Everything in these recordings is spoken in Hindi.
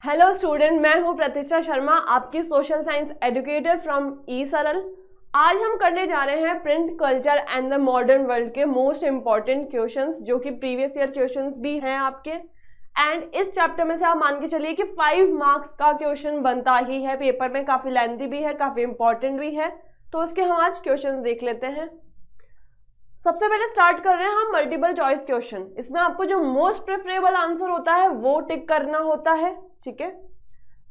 हेलो स्टूडेंट, मैं हूं प्रतीक्षा शर्मा, आपकी सोशल साइंस एजुकेटर फ्रॉम ई सरल। आज हम करने जा रहे हैं print culture and the modern world के मोस्ट इंपॉर्टेंट क्वेश्चंस, जो कि प्रीवियस ईयर क्वेश्चंस भी हैं आपके। एंड इस चैप्टर में से आप मान के चलिए कि 5 मार्क्स का क्वेश्चन बनता ही है पेपर में, काफी लेंथी भी है, काफी इंपॉर्टेंट भी है। तो उसके हम आज क्वेश्चन देख लेते हैं। सबसे पहले स्टार्ट कर रहे हैं हम मल्टीपल चॉइस क्वेश्चन। इसमें आपको जो मोस्ट प्रेफरेबल आंसर होता है वो टिक करना होता है, ठीक है।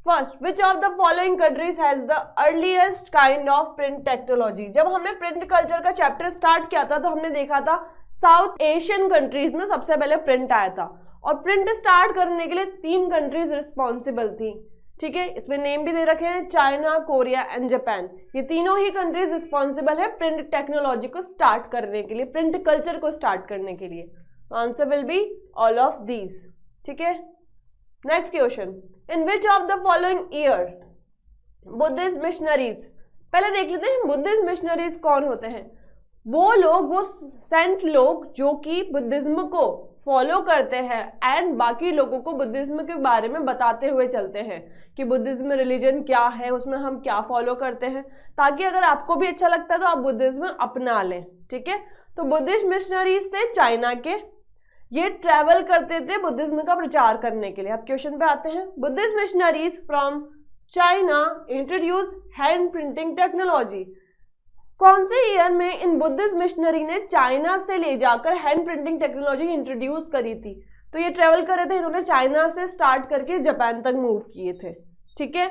First, which of the following countries has the earliest kind of print technology. जब हमने प्रिंट कल्चर का चैप्टर स्टार्ट किया था तो हमने देखा था साउथ एशियन कंट्रीज में सबसे पहले प्रिंट आया था, और प्रिंट स्टार्ट करने के लिए 3 कंट्रीज रिस्पॉन्सिबल थी, ठीक है। इसमें नेम भी दे रखे हैं, चाइना, कोरिया एंड जापान। ये तीनों ही कंट्रीज रिस्पॉन्सिबल है प्रिंट टेक्नोलॉजी को स्टार्ट करने के लिए, प्रिंट कल्चर को स्टार्ट करने के लिए। Answer will be all of these, ठीक है। Next question, in which of the following year Buddhist missionaries. पहले देख लेते हैं बुद्धिस्ट मिशनरीज कौन होते हैं। वो लोग, वो सेंट लोग जो कि बुद्धिज्म को फॉलो करते हैं एंड बाकी लोगों को बुद्धिज्म के बारे में बताते हुए चलते हैं कि बुद्धिज्म रिलीजन क्या है, उसमें हम क्या फॉलो करते हैं, ताकि अगर आपको भी अच्छा लगता है तो आप बुद्धिज्म अपना लें, ठीक है। तो बुद्धिस्ट मिशनरीज थे चाइना के, ये ट्रैवल करते थे बुद्धिज्म का प्रचार करने के लिए। अब क्वेश्चन पे आते हैं। Buddhist missionaries from China introduce hand printing technology. कौन से ईयर में इन बुद्धिस्ट मिशनरी ने चाइना से ले जाकर हैंड प्रिंटिंग टेक्नोलॉजी इंट्रोड्यूस करी थी? तो ये ट्रेवल कर रहे थे, इन्होंने चाइना से स्टार्ट करके जापान तक मूव किए थे, ठीक है।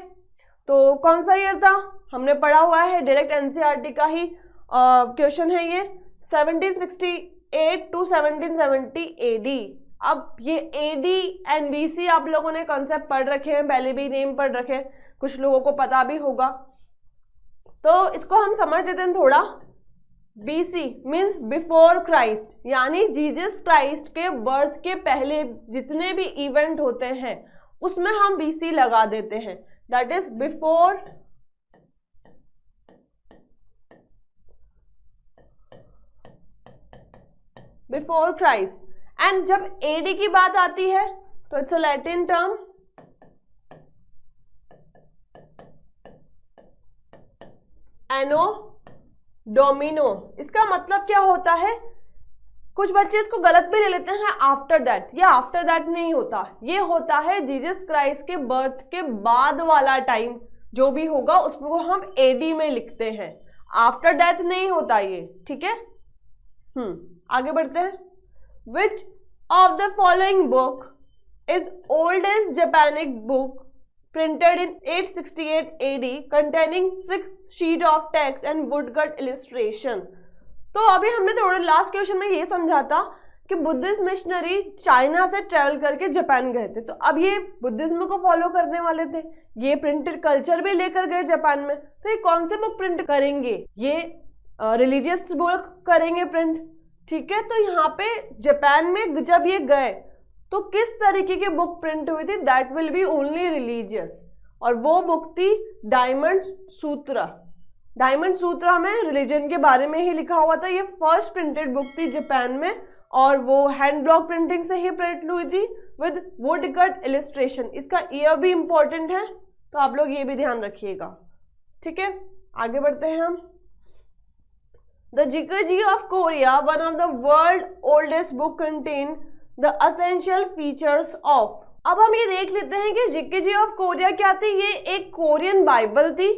तो कौन सा ईयर था हमने पढ़ा हुआ है, डायरेक्ट एनसीईआरटी का ही क्वेश्चन है ये। 1768 to 1770 एडी। अब ये एडी एंड बीसी आप लोगों ने कॉन्सेप्ट पढ़ रखे हैं, पहले भी नेम पढ़ रखे हैं, कुछ लोगों को पता भी होगा। तो इसको हम समझ लेते हैं थोड़ा। बीसी मीन्स बिफोर क्राइस्ट, यानी जीसस क्राइस्ट के बर्थ के पहले जितने भी इवेंट होते हैं उसमें हम बीसी लगा देते हैं, that is before Christ. And जब एडी की बात आती है तो it's a Latin term, anno Domini. इसका मतलब क्या होता है, कुछ बच्चे इसको गलत भी ले लेते हैं, आफ्टर दैट। ये आफ्टर दैट नहीं होता, ये होता है जीसस क्राइस्ट के बर्थ के बाद वाला टाइम जो भी होगा उसको हम एडी में लिखते हैं, आफ्टर डेथ नहीं होता ये, ठीक है। आगे बढ़ते हैं। Which of the following book is oldest Japanese book printed in 868 AD containing 6 sheet of text and woodcut illustration। तो अभी हमने थोड़ा लास्ट क्वेश्चन में ये समझा था कि बुद्धिस्ट मिशनरी चाइना से ट्रेवल करके जापान गए थे, तो अब ये बुद्धिज्म को फॉलो करने वाले थे, ये प्रिंटेड कल्चर भी लेकर गए जापान में। तो ये कौन से बुक प्रिंट करेंगे, ये रिलीजियस बुक करेंगे प्रिंट, ठीक है। तो यहाँ पे जापान में जब ये गए तो किस तरीके की बुक प्रिंट हुई थी, that will be only religious, और वो बुक थी डायमंड सूत्रा। डायमंड सूत्रा में रिलीजन के बारे में ही लिखा हुआ था। ये फर्स्ट प्रिंटेड बुक थी जापान में, और वो हैंड ब्लॉक प्रिंटिंग से ही प्रिंट हुई थी विद वुड कट इलिस्ट्रेशन। इसका ईयर भी इंपॉर्टेंट है, तो आप लोग ये भी ध्यान रखिएगा, ठीक है। आगे बढ़ते हैं हम। The Jikji of Korea, one of the world oldest book contain The essential features of। अब हम ये देख लेते हैं कि जीकेजी ऑफ कोरिया क्या थी। ये एक कोरियन बाइबल थी,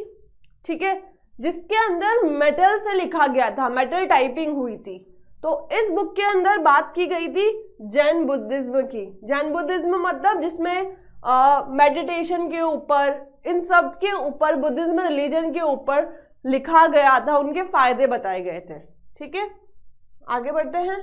ठीक है, जिसके अंदर मेटल से लिखा गया था, मेटल टाइपिंग हुई थी। तो इस बुक के अंदर बात की गई थी जैन बुद्धिज्म की। जैन बुद्धिज्म मतलब जिसमें मेडिटेशन के ऊपर, इन सब के ऊपर, बुद्धिज्म रिलीजन के ऊपर लिखा गया था, उनके फायदे बताए गए थे, ठीक है। आगे बढ़ते हैं।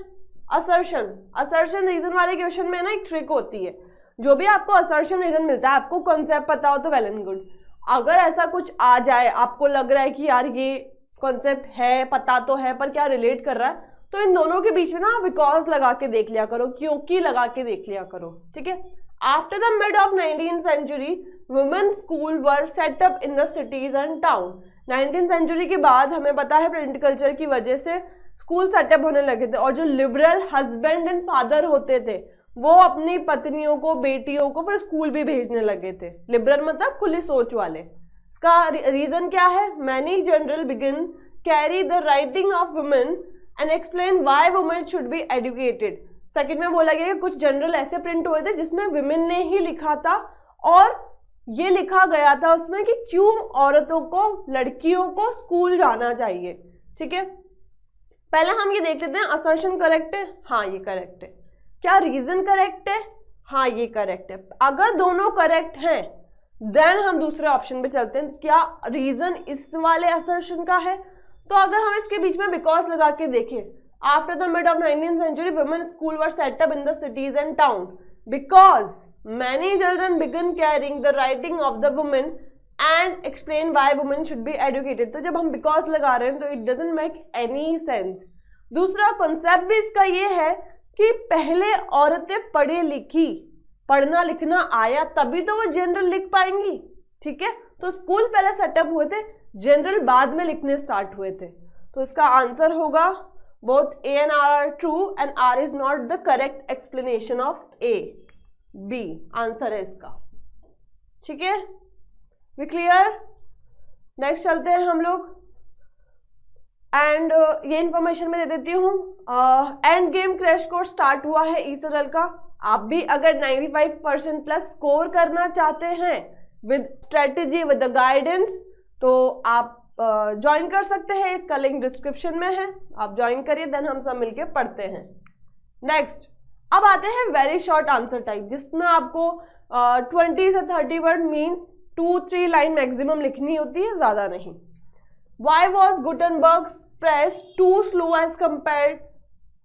असर्शन रीजन वाले क्वेश्चन में ना एक ट्रिक होती है, जो भी आपको असर्शन रीजन मिलता है, आपको कॉन्सेप्ट पता हो तो वेल एंड गुड। अगर ऐसा कुछ आ जाए, आपको लग रहा है कि यार ये कॉन्सेप्ट है, पता तो है, पर क्या रिलेट कर रहा है, तो इन दोनों के बीच में ना बिकॉज लगा के देख लिया करो, क्योंकि लगा के देख लिया करो, ठीक है। After the mid of 19th century, women school were set up in the cities and town. 19th century के बाद हमें पता है प्रिंट कल्चर की वजह से स्कूल सेटअप होने लगे थे, और जो लिबरल हस्बैंड एंड फादर होते थे वो अपनी पत्नियों को, बेटियों को फिर स्कूल भी भेजने लगे थे। लिबरल मतलब खुली सोच वाले। इसका रीजन क्या है? Many general begin carry the writing of women and explain why women should be educated. Second में बोला गया कि कुछ जनरल ऐसे प्रिंट हुए थे जिसमें विमेन ने ही लिखा था और ये लिखा गया था उसमें कि क्यों औरतों को, लड़कियों को स्कूल जाना चाहिए। ठीक है, पहले हम ये देख लेते हैं असर्शन करेक्ट है? हाँ ये करेक्ट है। क्या रीजन करेक्ट है? हाँ ये करेक्ट है। अगर दोनों करेक्ट हैं देन हम दूसरे ऑप्शन पे चलते हैं। क्या रीजन इस वाले असर्शन का है? तो अगर हम इसके बीच में बिकॉज लगा के देखें, after the mid of 19th century women school were set up in the cities and town because many children began carrying the writing of the women and explain why women should be educated। तो जब हम बिकॉज लगा रहे हैं तो it doesn't make any sense. दूसरा कॉन्सेप्ट भी इसका ये है कि पहले औरतें पढ़ी लिखी, पढ़ना लिखना आया तभी तो वो जनरल लिख पाएंगी। ठीक है, तो स्कूल पहले सेटअप हुए थे, जनरल बाद में लिखने स्टार्ट हुए थे। तो इसका आंसर होगा both A and R are true and R is not the correct explanation of A. B answer है इसका। ठीक है, वी क्लियर? नेक्स्ट चलते हैं हम लोग। एंड ये इंफॉर्मेशन मैं दे देती हूँ। End game crash course start हुआ है ईसरल का। आप भी अगर 95% प्लस स्कोर करना चाहते हैं with strategy, with the guidance, तो आप ज्वाइन कर सकते हैं। इसका लिंक डिस्क्रिप्शन में है, आप ज्वाइन करिए, देन हम सब मिलके पढ़ते हैं। नेक्स्ट अब आते हैं वेरी शॉर्ट आंसर टाइप, जिसमें आपको 20 से 30 वर्ड मीन्स 2-3 लाइन मैक्सिमम लिखनी होती है, ज्यादा नहीं। Why was Gutenberg's press too slow as compared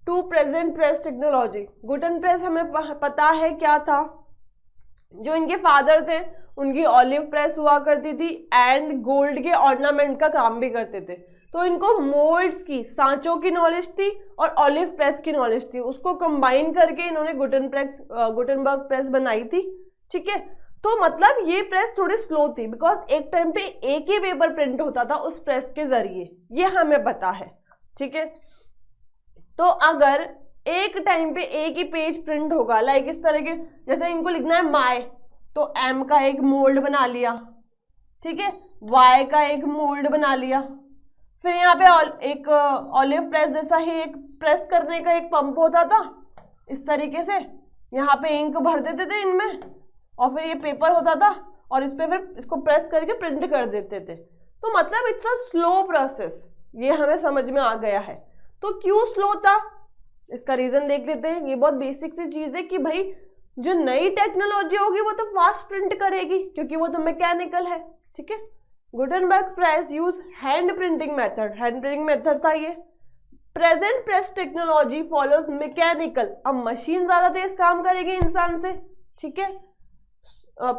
to present press technology? Gutenberg press हमें पता है क्या था। जो इनके फादर थे उनकी ऑलिव प्रेस हुआ करती थी एंड गोल्ड के ऑर्नामेंट का काम भी करते थे। तो इनको मोल्ड्स की, सांचों की नॉलेज थी और ऑलिव प्रेस की नॉलेज थी, उसको कंबाइन करके इन्होंने गुटनबर्ग प्रेस बनाई थी। ठीक है, तो मतलब ये प्रेस थोड़ी स्लो थी बिकॉज एक टाइम पे एक ही पेपर प्रिंट होता था उस प्रेस के जरिए, ये हमें पता है। ठीक है, तो अगर एक टाइम पे एक ही पेज प्रिंट होगा, लाइक इस तरह के, जैसे इनको लिखना है माय, तो एम का एक मोल्ड बना लिया। ठीक है, वाई का एक मोल्ड बना लिया। फिर यहाँ पे एक ऑलिव प्रेस जैसा ही एक प्रेस करने का एक पंप होता था, इस तरीके से यहाँ पे इंक भर देते थे इनमें और फिर ये पेपर होता था और इस पे फिर इसको प्रेस करके प्रिंट कर देते थे। तो मतलब इट्स अ स्लो प्रोसेस, ये हमें समझ में आ गया है। तो क्यों स्लो था, इसका रीजन देख लेते हैं। ये बहुत बेसिक सी चीज है कि भाई जो नई टेक्नोलॉजी होगी वो तो फास्ट प्रिंट करेगी क्योंकि वो तो मैकेनिकल है। ठीक है, Gutenberg press use hand printing method, hand printing method था ये। Present press technology follows mechanical, अब मशीन ज्यादा तेज काम करेगी इंसान से। ठीक है,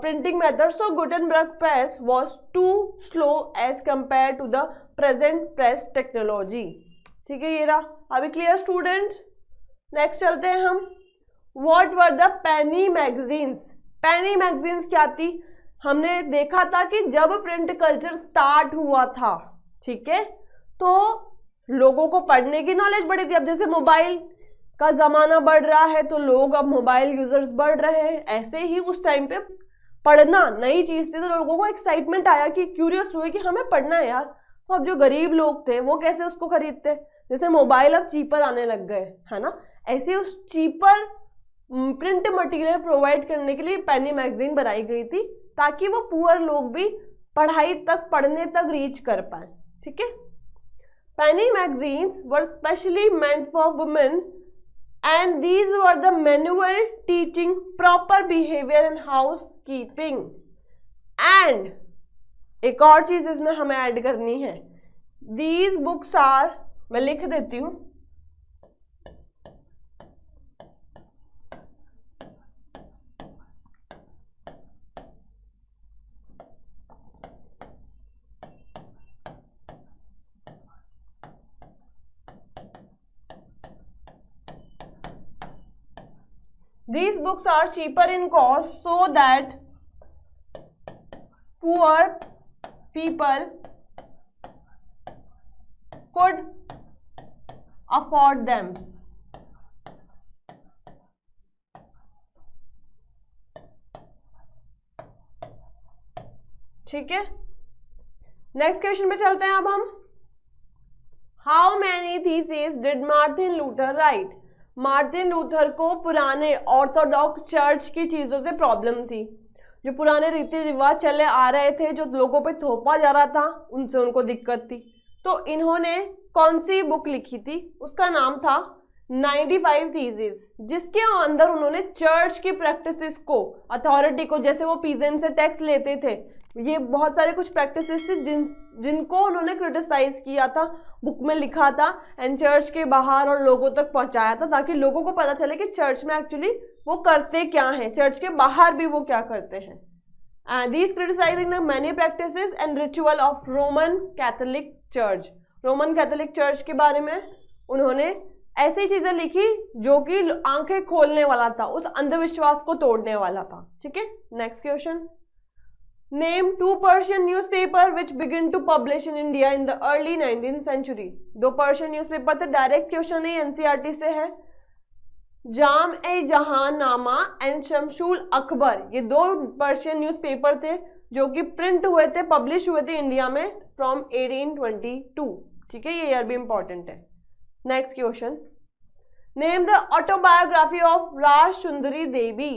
printing method, so Gutenberg press was too slow as compared to the present press technology। ठीक है, ये रहा। अभी क्लियर स्टूडेंट्स? नेक्स्ट चलते हैं हम। What were the penny magazines? Penney magazines क्या थी? हमने देखा था कि जब प्रिंट कल्चर स्टार्ट हुआ था, ठीक है, तो लोगों को पढ़ने की नॉलेज बढ़ी थी। अब जैसे मोबाइल का जमाना बढ़ रहा है तो लोग अब मोबाइल यूजर्स बढ़ रहे हैं, ऐसे ही उस टाइम पे पढ़ना नई चीज थी तो लोगों को एक्साइटमेंट आया कि क्यूरियस हुए कि हमें पढ़ना है यार। तो अब जो गरीब लोग थे वो कैसे उसको खरीदते, जैसे मोबाइल अब चीपर आने लग गए है ना, ऐसे उस चीपर प्रिंट मटेरियल प्रोवाइड करने के लिए पेनी मैगजीन बनाई गई थी ताकि वो पुअर लोग भी पढ़ाई तक, पढ़ने तक रीच कर पाए। ठीक है, penny magazines were specially meant for women and these were the manual teaching proper behavior in housekeeping। and एक और चीज इसमें हमें ऐड करनी है, these books are, मैं लिख देती हूं, these books are cheaper in cost so that poor people could afford them। ठीक है, नेक्स्ट क्वेश्चन पे चलते हैं अब हम। How many thesis did Martin Luther right? Martin Luther को पुराने ऑर्थोडॉक्स चर्च की चीजों से प्रॉब्लम थी, जो पुराने रीति रिवाज चले आ रहे थे, जो लोगों पे थोपा जा रहा था, उनसे उनको दिक्कत थी। तो इन्होंने कौन सी बुक लिखी थी? उसका नाम था 95 थीसिस, जिसके अंदर उन्होंने चर्च की प्रैक्टिसेस को, अथॉरिटी को, जैसे वो पीजेंट से टैक्स लेते थे, ये बहुत सारे कुछ प्रैक्टिसेस थी जिनको उन्होंने क्रिटिसाइज किया था, बुक में लिखा था एंड चर्च के बाहर और लोगों तक पहुंचाया था, ताकि लोगों को पता चले कि चर्च में एक्चुअली वो करते क्या हैं, चर्च के बाहर भी वो क्या करते हैं। And these criticising the many practices and ritual of Roman Catholic Church. Roman Catholic Church के बारे में उन्होंने ऐसी चीजें लिखी जो कि आंखें खोलने वाला था, उस अंधविश्वास को तोड़ने वाला था। ठीक है, next question. Name 2 Persian newspaper which begin to publish in India in the early 19th century. 2 Persian newspaper थे, डायरेक्ट क्वेश्चन है, एनसीईआरटी से है। जाम-ए-जहां-नामा एंड शमशुल अकबर, ये 2 पर्शियन न्यूज़पेपर थे जो कि प्रिंट हुए थे, पब्लिश हुए थे इंडिया में फ्रॉम 1822। ठीक है, ये ईयर भी इंपॉर्टेंट है। Next question. Name the autobiography of Raj Sundari Devi.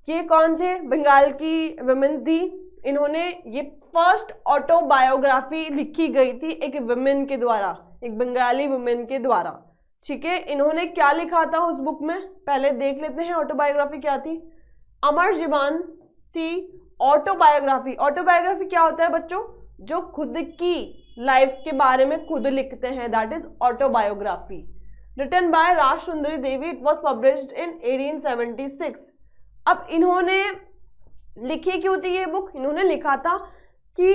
ये कौन थे? बंगाल की वुमेन थी, इन्होंने ये फर्स्ट ऑटोबायोग्राफी लिखी गई थी एक वुमेन के द्वारा, एक बंगाली वुमेन के द्वारा। ठीक है, इन्होंने क्या लिखा था उस बुक में, पहले देख लेते हैं ऑटोबायोग्राफी क्या थी। अमर जीवन थी ऑटोबायोग्राफी। ऑटोबायोग्राफी क्या होता है बच्चों? जो खुद की लाइफ के बारे में खुद लिखते हैं, that is autobiography. Written by Raj Sundari Devi, it was published in 1876। अब इन्होंने लिखी क्यों थी ये बुक? इन्होंने लिखा था कि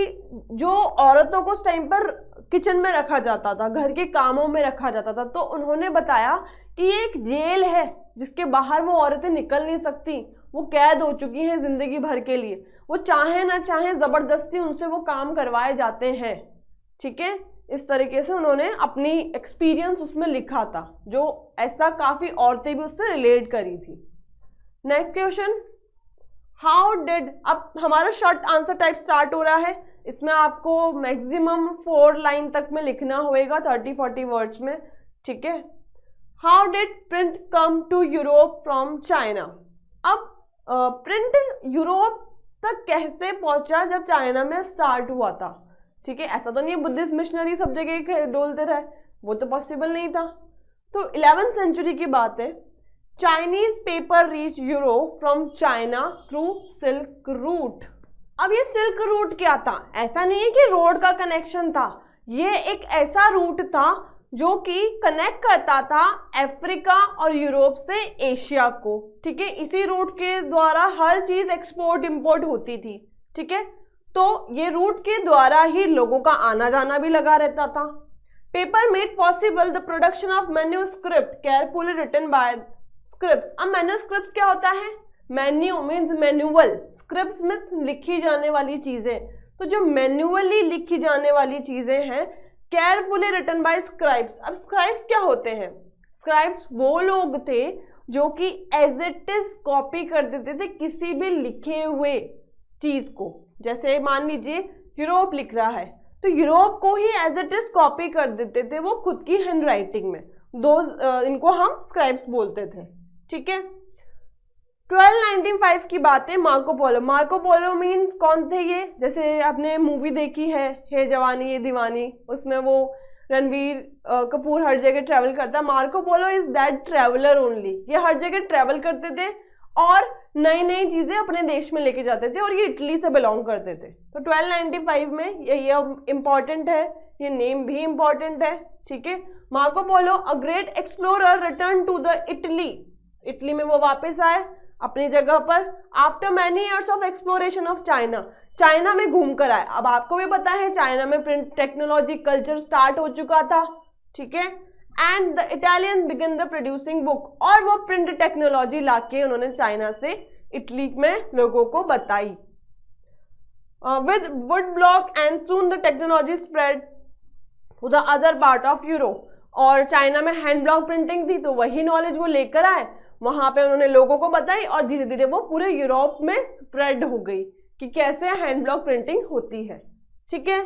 जो औरतों को उस टाइम पर किचन में रखा जाता था, घर के कामों में रखा जाता था, तो उन्होंने बताया कि ये एक जेल है जिसके बाहर वो औरतें निकल नहीं सकती, वो कैद हो चुकी हैं जिंदगी भर के लिए, वो चाहे ना चाहे जबरदस्ती उनसे वो काम करवाए जाते हैं। ठीक है, इस तरीके से उन्होंने अपनी एक्सपीरियंस उसमें लिखा था, जो ऐसा काफी औरतें भी उससे रिलेट करी थी। Next question. हाउ डिड, अब हमारा शॉर्ट आंसर टाइप स्टार्ट हो रहा है, इसमें आपको मैक्सिमम 4 लाइन तक में लिखना होगा, 30-40 वर्ड्स में। ठीक है, how did print come to Europe from China. अब प्रिंट यूरोप तक कैसे पहुंचा जब चाइना में स्टार्ट हुआ था? ठीक है, ऐसा तो नहीं बुद्धिस्ट मिशनरी सब जगह डोलते रहे, वो तो पॉसिबल नहीं था। तो 11th सेंचुरी की बात है। Chinese paper reach Europe from China through silk route. अब ये सिल्क रूट क्या था? ऐसा नहीं है कि रोड का कनेक्शन था, ये एक ऐसा रूट था जो कि कनेक्ट करता था अफ्रीका और यूरोप से एशिया को। ठीक है, इसी रूट के द्वारा हर चीज एक्सपोर्ट इंपोर्ट होती थी। ठीक है, तो ये रूट के द्वारा ही लोगों का आना जाना भी लगा रहता था। Paper made possible the production of manuscript carefully written by scripts. अब मैन्यूस्क्रिप्ट्स क्या होता है? मैन्यू मीन्स मैनुअल, स्क्रिप्ट्स में लिखी जाने वाली चीजें, तो जो मैन्युअली लिखी जाने वाली चीजें हैं, केयरफुली रिटन बाय स्क्राइब्स। अब स्क्राइब्स क्या होते हैं? स्क्राइब्स वो लोग थे जो कि एज इट इज कॉपी कर देते थे किसी भी लिखे हुए चीज को। जैसे मान लीजिए यूरोप लिख रहा है, तो यूरोप को ही एज इट इज कॉपी कर देते थे वो खुद की हैंड राइटिंग में। इनको हम स्क्राइब्स बोलते थे। ठीक है, 1295 की बात है। मार्को पोलो। मार्को पोलो मीन्स कौन थे ये? जैसे आपने मूवी देखी है हे जवानी ये दीवानी, उसमें वो रणवीर कपूर हर जगह ट्रैवल करता है। Marco polo is that traveller only. ये हर जगह ट्रैवल करते थे और नई नई चीजें अपने देश में लेके जाते थे, और ये इटली से बिलोंग करते थे। तो 1295 में ये इम्पॉर्टेंट है, ये नेम भी इम्पॉर्टेंट है। ठीक है, Marco Polo a great explorer return to the Italy. Italy में वो वापस आए अपनी जगह पर after many years of exploration of China. China में घूम कर आए। अब आपको भी पता है चाइना में प्रिंट टेक्नोलॉजी कल्चर स्टार्ट हो चुका था। ठीक है, and the Italian begin the producing book, और वो प्रिंट टेक्नोलॉजी लाके उन्होंने चाइना से इटली में लोगों को बताई। With wood block and soon the technology spread to the other part of Europe. और चाइना में हैंड ब्लॉक प्रिंटिंग थी, तो वही नॉलेज वो लेकर आए, वहां पे उन्होंने लोगों को बताई, और धीरे धीरे वो पूरे यूरोप में स्प्रेड हो गई कि कैसे हैंड ब्लॉक प्रिंटिंग होती है। ठीक है,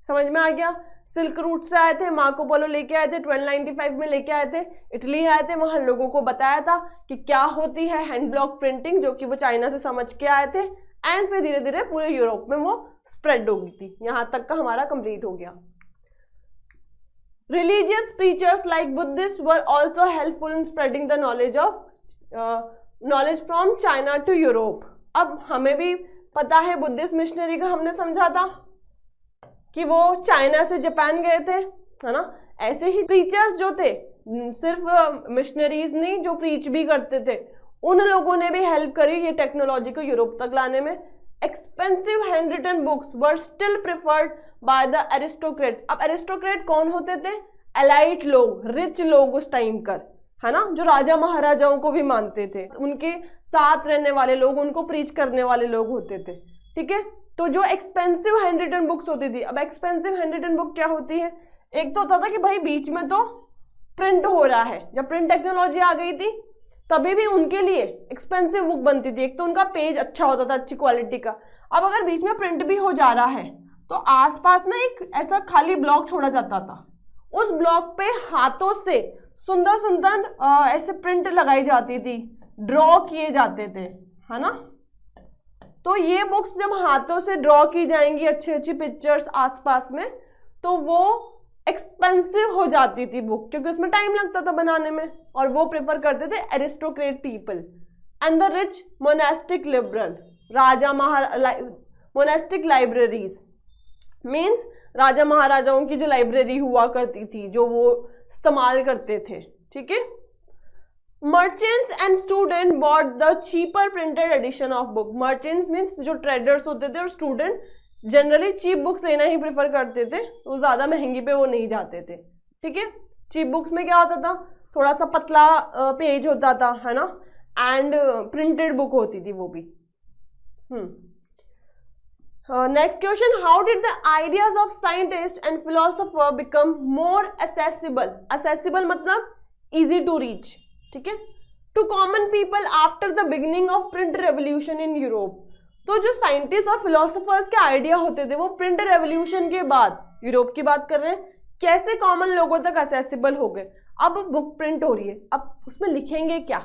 समझ में आ गया। सिल्क रूट से आए थे, मार्को पोलो लेके आए थे, 1295 में लेके आए थे, इटली आए थे, वहां लोगों को बताया था कि क्या होती है हैंड ब्लॉक प्रिंटिंग, जो कि वो चाइना से समझ के आए थे, एंड फिर धीरे धीरे पूरे यूरोप में वो स्प्रेड हो गई थी। यहां तक का हमारा कंप्लीट हो गया। Religious preachers like Buddhists were also helpful in spreading the knowledge from China to Europe। अब हमें भी पता है बुद्धिस्ट मिशनरी का हमने समझा था कि वो चाइना से जापान गए थे, है ना। ऐसे ही प्रीचर्स जो थे, सिर्फ मिशनरीज नहीं, जो प्रीच भी करते थे, उन लोगों ने भी हेल्प करी ये टेक्नोलॉजी को यूरोप तक लाने में। Expensive hand written books were still preferred by the aristocrat. अब एरिस्टोक्रेट कौन होते थे? एलाइट लोग, रिच लोग उस टाइम कर, है ना, जो राजा महाराजाओं को भी मानते थे, उनके साथ रहने वाले लोग, उनको प्रीच करने वाले लोग होते थे। ठीक है, तो जो एक्सपेंसिव हैंड रिटन बुक्स होती थी, अब एक्सपेंसिव हैंड रिटन बुक क्या होती है? एक तो होता था कि भाई बीच में तो प्रिंट हो रहा है, जब प्रिंट टेक्नोलॉजी आ गई थी तभी भी उनके लिए एक्सपेंसिव बुक बनती थी। एक तो उनका पेज अच्छा होता था, अच्छी क्वालिटी का। अब अगर बीच में प्रिंट भी हो जा रहा है तो आसपास ना एक ऐसा खाली ब्लॉक छोड़ा जाता था, उस ब्लॉक पे हाथों से सुंदर सुंदर ऐसे प्रिंट लगाई जाती थी, ड्रॉ किए जाते थे, है ना। तो ये बुक्स जब हाथों से ड्रॉ की जाएंगी, अच्छी अच्छी पिक्चर्स आसपास में, तो वो एक्सपेंसिव हो जाती थी बुक, क्योंकि उसमें टाइम लगता था बनाने में, और वो प्रेफर करते थे aristocrat people and the rich monastic liberal. Monastic libraries means राजा महाराजाओं की जो लाइब्रेरी हुआ करती थी, जो वो इस्तेमाल करते थे। ठीक है, merchants and student bought the cheaper printed edition of book. Merchants means जो ट्रेडर्स होते थे, और स्टूडेंट जनरली चीप बुक्स लेना ही प्रेफर करते थे, तो ज्यादा महंगी पे वो नहीं जाते थे। ठीक है, चीप बुक्स में क्या होता था? थोड़ा सा पतला पेज होता था, है ना, एंड प्रिंटेड बुक होती थी वो भी। Next question, how did the ideas of scientist and philosopher become more accessible? Accessible मतलब इजी टू रीच। ठीक है, to common people after the beginning of print revolution in Europe. तो जो साइंटिस्ट और फिलोसोफर्स के आइडिया होते थे वो प्रिंट रेवोल्यूशन के बाद, यूरोप की बात कर रहे हैं, कैसे कॉमन लोगों तक एक्सेसिबल हो गए। अब बुक प्रिंट हो रही है, अब उसमें लिखेंगे क्या?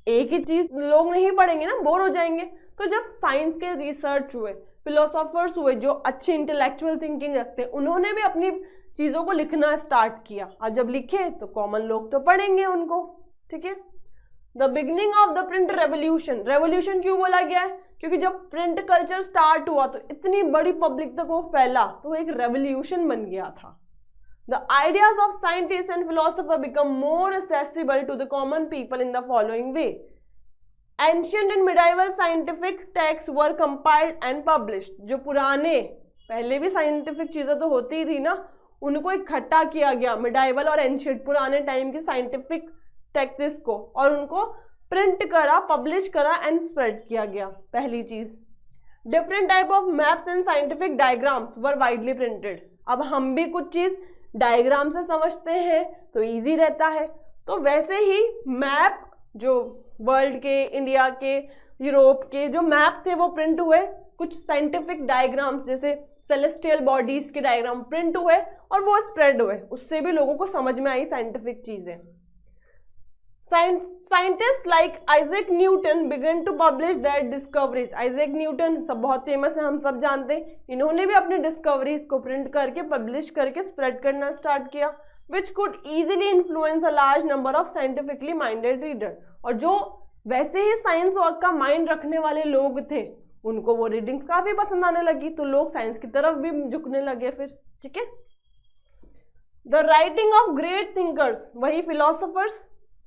एक ही चीज लोग नहीं पढ़ेंगे ना, बोर हो जाएंगे। तो जब साइंस के रिसर्च हुए, फिलोसोफर्स हुए जो अच्छी इंटेलेक्चुअल थिंकिंग रखते, उन्होंने भी अपनी चीजों को लिखना स्टार्ट किया। अब जब लिखे तो कॉमन लोग तो पढ़ेंगे उनको। ठीक है, the beginning of the print revolution. Revolution क्यों बोला गया है? क्योंकि जब प्रिंट कल्चर स्टार्ट हुआ तो इतनी बड़ी पब्लिक तक वो फैला, तो एक रेवोल्यूशन बन गया था। The ideas of scientists and philosophers become more accessible to the common people in the following way. Ancient and medieval scientific texts were compiled and published. जो पुराने, पहले भी साइंटिफिक चीजें तो होती ही थी ना, उनको इकट्ठा किया गया, मिडाइवल और एंशिएंट पुराने टाइम की साइंटिफिक टेक्स्ट्स को, और उनको प्रिंट करा, पब्लिश करा एंड स्प्रेड किया गया। पहली चीज, different type of maps and scientific diagrams were widely printed. अब हम भी कुछ चीज डायग्राम से समझते हैं तो इजी रहता है, तो वैसे ही मैप, जो वर्ल्ड के, इंडिया के, यूरोप के जो मैप थे वो प्रिंट हुए। कुछ साइंटिफिक डायग्राम्स जैसे सेलेस्टियल बॉडीज के डायग्राम प्रिंट हुए और वो स्प्रेड हुए, उससे भी लोगों को समझ में आई साइंटिफिक चीजें। Scientists like Isaac Newton began to publish their discoveries. Isaac Newton सब बहुत फेमस है, हम सब जानते हैं। इन्होंने भी अपनी डिस्कवरीज को प्रिंट करके, पब्लिश करके स्प्रेड करना स्टार्ट किया, which could easily influence a large number of scientifically minded reader। और जो वैसे ही साइंस का माइंड रखने वाले लोग थे, उनको वो रीडिंग्स काफी पसंद आने लगी, तो लोग साइंस की तरफ भी झुकने लगे फिर। ठीक है, the writing of great thinkers, वही philosophers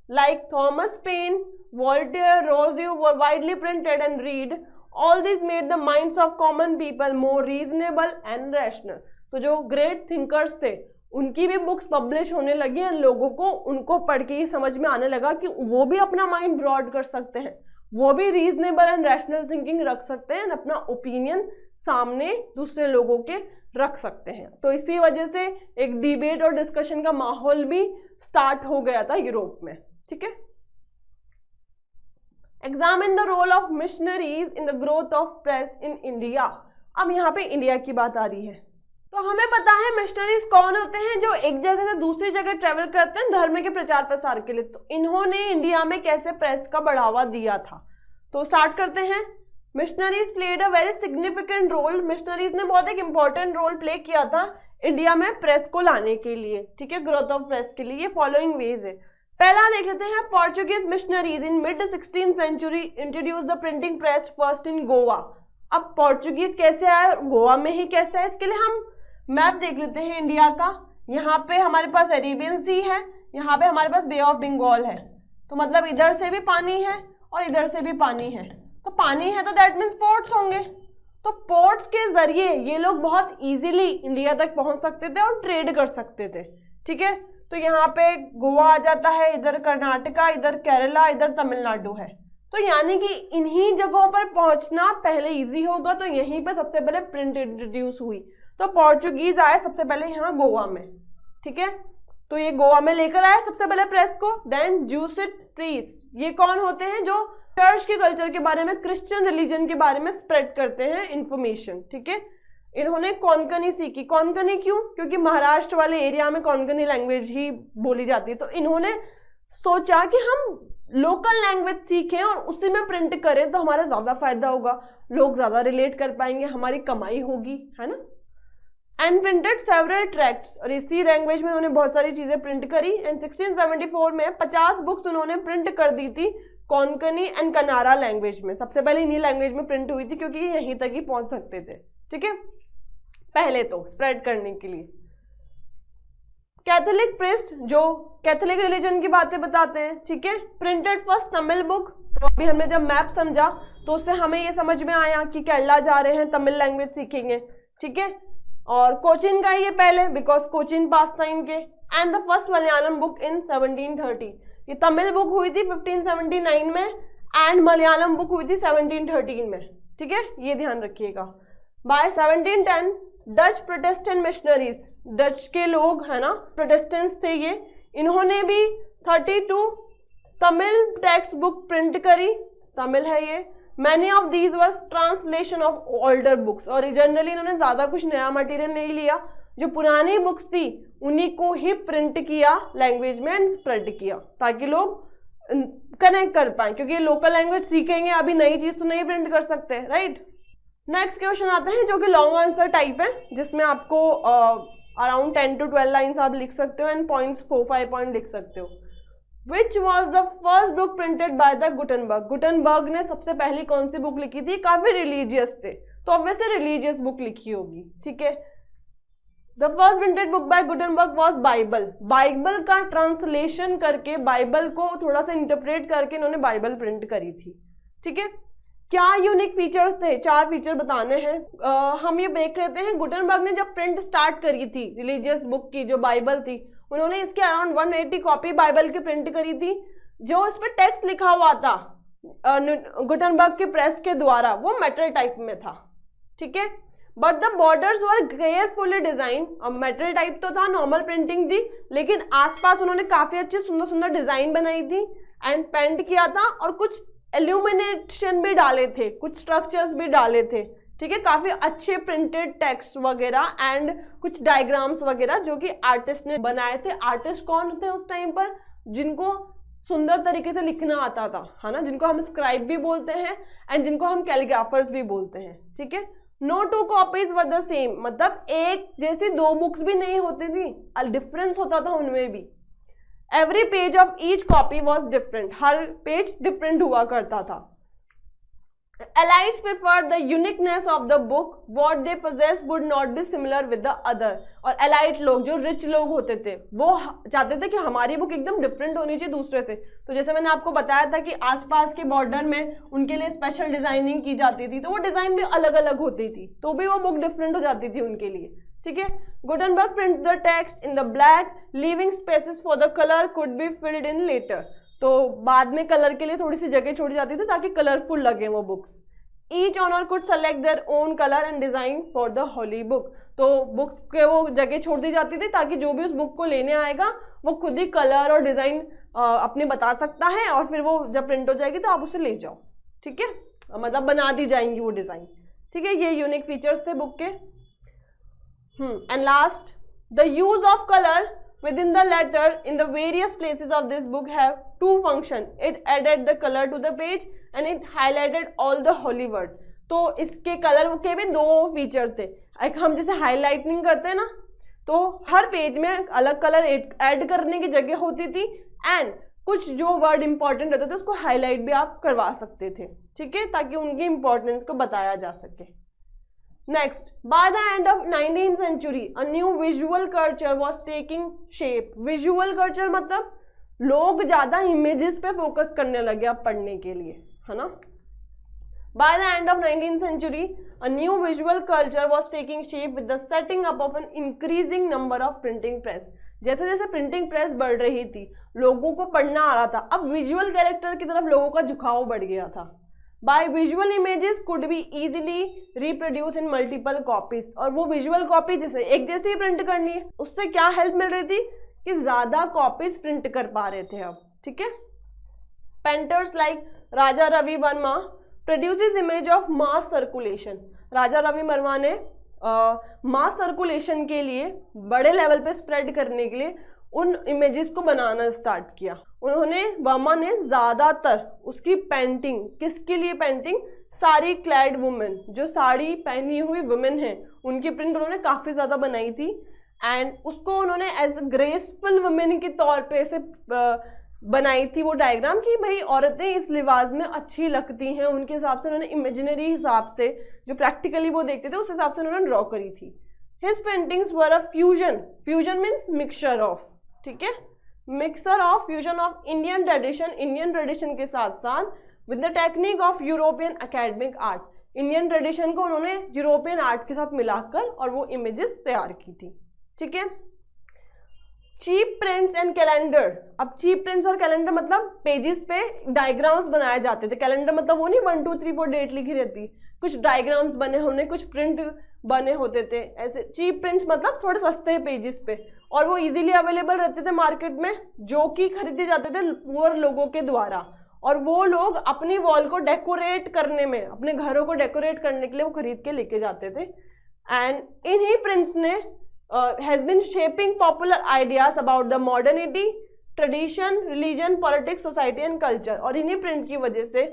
like Thomas Paine, Voltaire, Rousseau were widely printed and read. All these made the minds of common people more reasonable and rational. तो जो great thinkers थे उनकी भी बुक्स पब्लिश होने लगी हैं, लोगों को उनको पढ़ के ही समझ में आने लगा कि वो भी अपना माइंड ब्रॉड कर सकते हैं, वो भी रीजनेबल एंड रैशनल थिंकिंग रख सकते हैं, अपना ओपिनियन सामने दूसरे लोगों के रख सकते हैं। तो इसी वजह से एक डिबेट और डिस्कशन का माहौल भी स्टार्ट हो गया था यूरोप में। ठीक है, examine the role of missionaries in the growth of press in India. अब यहाँ पे इंडिया की बात आ रही है। तो हमें पता है मिशनरीज कौन होते हैं, जो एक जगह से दूसरी जगह ट्रेवल करते हैं धर्म के प्रचार प्रसार के लिए। तो इन्होंने इंडिया में कैसे प्रेस का बढ़ावा दिया था, तो स्टार्ट करते हैं। Missionaries played a very significant role. Missionaries ने बहुत एक इंपॉर्टेंट रोल प्ले किया था इंडिया में प्रेस को लाने के लिए, ठीक है, ग्रोथ ऑफ प्रेस के लिए। ये फॉलोइंग वेज है। पहला देख लेते हैं, Portuguese missionaries in mid 16th century introduce the printing press first in Goa. अब पोर्चुगीज कैसे आए, गोवा में ही कैसे आए, इसके लिए हम मैप देख लेते हैं इंडिया का। यहाँ पे हमारे पास अरेबियन सी है, यहाँ पे हमारे पास बे ऑफ बंगाल है, तो मतलब इधर से भी पानी है और इधर से भी पानी है। तो पानी है तो दैट मीन्स पोर्ट्स होंगे। तो पोर्ट्स के जरिए ये लोग बहुत इजीली इंडिया तक पहुंच सकते थे और ट्रेड कर सकते थे, ठीक है। तो यहाँ पे गोवा आ जाता है, इधर कर्नाटका, इधर केरला, इधर तमिलनाडु है। तो यानी कि इन्हीं जगहों पर पहुंचना पहले इजी होगा, तो यहीं पे सबसे पहले प्रिंट इंट्रोड्यूस हुई। तो पोर्चुगीज आए सबसे पहले यहाँ गोवा में, ठीक है। तो ये गोवा में लेकर आए सबसे पहले प्रेस को। देन ज्यूसिट प्रीस्ट, ये कौन होते हैं, जो चर्च के कल्चर के बारे में, क्रिश्चियन रिलीजन के बारे में स्प्रेड करते हैं इंफॉर्मेशन, ठीक है। इन्होंने कोंकणी सीखी। कोंकणी क्यों, क्योंकि महाराष्ट्र वाले एरिया में कोंकणी लैंग्वेज ही बोली जाती है। तो इन्होंने सोचा कि हम लोकल लैंग्वेज सीखें और उसी में प्रिंट करें तो हमारा ज्यादा फायदा होगा, लोग ज्यादा रिलेट कर पाएंगे, हमारी कमाई होगी, है ना। एंड प्रिंटेड सेवरल ट्रैक्ट्स, और इसी लैंग्वेज में उन्होंने बहुत सारी चीजें प्रिंट करी। एंड 1674 में 50 बुक्स उन्होंने प्रिंट कर दी थी कोंकणी एंड कनारा लैंग्वेज में। सबसे पहले इन्हीं लैंग्वेज में प्रिंट हुई थी क्योंकि ये यहीं तक ही पहुंच सकते थे, ठीक है, पहले तो स्प्रेड करने के लिए। कैथोलिक प्रीस्ट, जो कैथोलिक रिलीजन की बातें बताते हैं, ठीक है। Printed first Tamil book. तो अभी हमने जब मैप समझा तो उससे हमें ये समझ में आया कि केरला जा रहे हैं, तमिल लैंग्वेज सीखेंगे, ठीक है। और कोचिन का ये पहले, बिकॉज कोचिन पास था इनके। And the first Malayalam book in 1730, ये तमिल बुक हुई थी 1579 में एंड मलयालम बुक हुई थी 1713 में, ठीक है, ये ध्यान रखिएगा। By 1710 Dutch Protestant missionaries, Dutch के लोग है ना, प्रोटेस्टेंट्स थे ये, इन्होंने भी 32 तमिल टेक्स्ट बुक प्रिंट करी, तमिल है ये। Many of these was translation of older books, और जनरली इन्होंने ज्यादा कुछ नया मटेरियल नहीं लिया, जो पुरानी बुक्स थी उन्हीं को ही प्रिंट किया लैंग्वेज में एंड स्प्रेड किया, ताकि लोग कनेक्ट कर पाए, क्योंकि ये लोकल लैंग्वेज सीखेंगे, अभी नई चीज तो नहीं प्रिंट कर सकते, राइट। नेक्स्ट क्वेश्चन आता है जो कि लॉन्ग आंसर टाइप है, जिसमें आपको अराउंड 10 to 12 लाइन्स आप लिख सकते हो एंड पॉइंट्स 4-5 पॉइंट लिख सकते हो। Which was the first book printed by the Gutenberg? Gutenberg ने सबसे पहली कौन सी बुक लिखी थी? काफी रिलीजियस थे, तो ऑब्वियसली रिलीजियस बुक लिखी होगी, ठीक है। The first printed book by Gutenberg was Bible. Bible का ट्रांसलेशन करके, बाइबल को थोड़ा सा इंटरप्रेट करके इन्होंने बाइबल प्रिंट करी थी, ठीक है। क्या यूनिक फीचर्स थे? 4 फीचर बताने हैं। हम ये देख लेते हैं, गुटनबर्ग ने जब प्रिंट स्टार्ट करी थी रिलीजियस बुक की, जो बाइबल थी, उन्होंने इसके अराउंड 180 कॉपी बाइबल की प्रिंट करी थी। जो इस पर टेक्स्ट लिखा हुआ था गुटनबर्ग के प्रेस के द्वारा, वो मेटल टाइप में था, ठीक है। But the borders were carefully design. अब मेटल टाइप तो था, नॉर्मल प्रिंटिंग थी, लेकिन आसपास उन्होंने काफी अच्छी सुंदर सुंदर डिजाइन बनाई थी एंड पेंट किया था, और कुछ एल्यूमिनेशन भी डाले थे, कुछ स्ट्रक्चर्स भी डाले थे, ठीक है। काफी अच्छे प्रिंटेड टेक्स्ट वगैरह एंड कुछ डायग्राम्स वगैरह जो कि आर्टिस्ट ने बनाए थे। आर्टिस्ट कौन थे उस टाइम पर? जिनको सुंदर तरीके से लिखना आता था, है ना, जिनको हम स्क्राइब भी बोलते हैं एंड जिनको हम कैलीग्राफर्स भी बोलते हैं, ठीक है। No 2 copies were the same, मतलब एक जैसी 2 बुक्स भी नहीं होती थी, डिफरेंस होता था उनमें भी। Every page of each copy was different, her page different हुआ करता था। Elites preferred the uniqueness of the book. What they possessed would not be similar with the other. और elite लोग, जो रिच लोग होते थे, वो चाहते थे कि हमारी बुक एकदम डिफरेंट होनी चाहिए दूसरे से। तो जैसे मैंने आपको बताया था कि आसपास के बॉर्डर में उनके लिए स्पेशल डिजाइनिंग की जाती थी, तो वो डिजाइन भी अलग अलग होती थी, तो भी वो बुक डिफरेंट हो जाती थी उनके लिए, ठीक है। Gutenberg print the text in the black, leaving spaces for the colour could be filled in later. तो बाद में कलर के लिए थोड़ी सी जगह छोड़ी जाती थी ताकि कलरफुल लगे वो books. Each owner could select their own colour and design for the holy book. तो बुक्स के वो जगह छोड़ दी जाती थी ताकि जो भी उस बुक को लेने आएगा वो खुद ही कलर और डिजाइन अपने बता सकता है, और फिर वो जब प्रिंट हो जाएगी तो आप उसे ले जाओ, ठीक है, मतलब बना दी जाएंगी वो डिजाइन, ठीक है। ये यूनिक फीचर्स थे बुक के। And last, the use of colour within the letter in the various places of this book have two function. It added the color to the page and it highlighted all the holy word. तो इसके कलर के भी दो फीचर थे। एक हम जैसे हाईलाइटनिंग करते हैं ना, तो हर पेज में अलग कलर ऐड करने की जगह होती थी, एंड कुछ जो वर्ड इंपॉर्टेंट रहते थे उसको हाईलाइट भी आप करवा सकते थे, ठीक है, ताकि उनकी इंपॉर्टेंस को बताया जा सके। Next, by the end of 19th century, a new visual culture was taking shape. Visual culture मतलब लोग ज्यादा images पे फोकस करने लगे अब पढ़ने के लिए, है ना। By the end of 19th century, a new visual culture was taking shape with the setting up of an increasing number of printing press. जैसे जैसे प्रिंटिंग प्रेस बढ़ रही थी, लोगों को पढ़ना आ रहा था, अब विजुअल कैरेक्टर की तरफ लोगों का झुकाव बढ़ गया था। By visual images could be easily reproduced in multiple copies. और वो विजुअल कॉपी जैसे एक जैसे ही प्रिंट करनी है, उससे क्या हेल्प मिल रही थी कि ज्यादा कॉपीज प्रिंट कर पा रहे थे अब, ठीक है। Painters like Raja Ravi Varma produces image of mass circulation. Raja Ravi Varma ने मास सर्कुलेशन के लिए, बड़े लेवल पे स्प्रेड करने के लिए उन इमेजेस को बनाना स्टार्ट किया। वर्मा ने ज्यादातर उसकी पेंटिंग, किसके लिए पेंटिंग, साड़ी क्लैड वुमेन, जो साड़ी पहनी हुई वुमेन है उनकी प्रिंट उन्होंने काफी ज्यादा बनाई थी, एंड उसको उन्होंने एज ग्रेसफुल वुमेन के तौर पे से बनाई थी वो डायग्राम कि भाई औरतें इस लिबास में अच्छी लगती हैं, उनके हिसाब से उन्होंने इमेजिनरी हिसाब से जो प्रैक्टिकली वो देखते थे उस हिसाब से उन्होंने ड्रॉ करी थी। His paintings were a fusion means mixture of, ठीक है, mixer of fusion of Indian tradition के साथ साथ with the technique of European academic art. Indian tradition को उन्होंने यूरोपियन आर्ट के साथ मिलाकर और वो इमेजेस तैयार की थी, ठीक है। Cheap prints and calendar. अब चीप प्रिंट्स और कैलेंडर मतलब पेजेस पे डायग्राम्स बनाए जाते थे। कैलेंडर मतलब वो नहीं 1 2 3 4 डेट लिखी रहती, कुछ डायग्राम्स बने होने, कुछ प्रिंट बने होते थे ऐसे। चीप प्रिंट्स मतलब थोड़े सस्ते पेजेस पे, और वो इजीली अवेलेबल रहते थे मार्केट में, जो कि खरीदे जाते थे पुअर लोगों के द्वारा, और वो लोग अपनी वॉल को डेकोरेट करने में, अपने घरों को डेकोरेट करने के लिए वो खरीद के लेके जाते थे। एंड इन्हीं प्रिंट्स ने has been shaping popular ideas about the modernity, tradition, religion, politics, society and culture। और इन्हीं प्रिंट की वजह से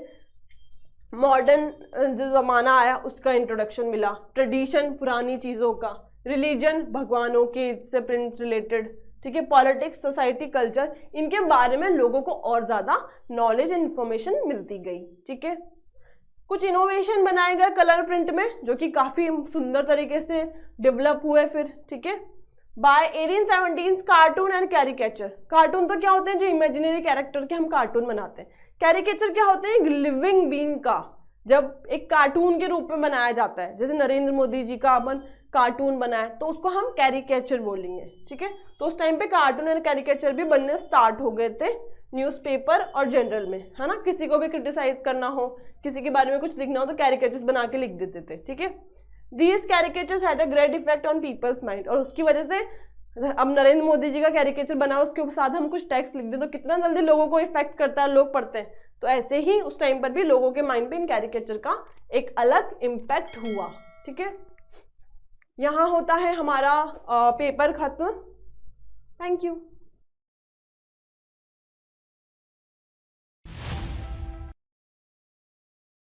मॉडर्न जो जमाना आया उसका इंट्रोडक्शन मिला, ट्रेडिशन पुरानी चीज़ों का, रिलीजन भगवानों के से प्रिंट रिलेटेड, ठीक है, पॉलिटिक्स, सोसाइटी, कल्चर, इनके बारे में लोगों को और ज़्यादा नॉलेज एंड इंफॉर्मेशन मिलती गई, ठीक है। कुछ इनोवेशन बनाए गए कलर प्रिंट में जो कि काफ़ी सुंदर तरीके से डेवलप हुए फिर, ठीक है। By 1870 cartoon and caricature. Cartoon तो क्या होते हैं, जो इमेजिनरी कैरेक्टर के हम कार्टून बनाते हैं। कैरिकेचर क्या होते हैं, एक लिविंग बीइंग का जब एक कार्टून के रूप में बनाया जाता है, जैसे नरेंद्र मोदी जी का अपन कार्टून बनाए तो उसको हम कैरिकेचर बोलेंगे, ठीक है। तो उस टाइम पे कार्टून एंड कैरिकेचर भी बनने स्टार्ट हो गए थे न्यूज़पेपर और जनरल में, है ना। किसी को भी क्रिटिसाइज करना हो, किसी के बारे में कुछ लिखना हो तो कैरिकेचर्स बना के लिख देते थे, ठीक है। These caricatures had a great effect on people's mind. और उसकी वजह से अब नरेंद्र मोदी जी का कैरिकेचर बना, उसके साथ हम कुछ टेक्स्ट लिख दें तो कितना जल्दी लोगों को इफेक्ट करता है, लोग पढ़ते हैं। तो ऐसे ही उस टाइम पर भी लोगों के माइंड पे इन कैरिकेचर का एक अलग इम्पैक्ट हुआ, ठीक है। यहाँ होता है हमारा पेपर खत्म। Thank you.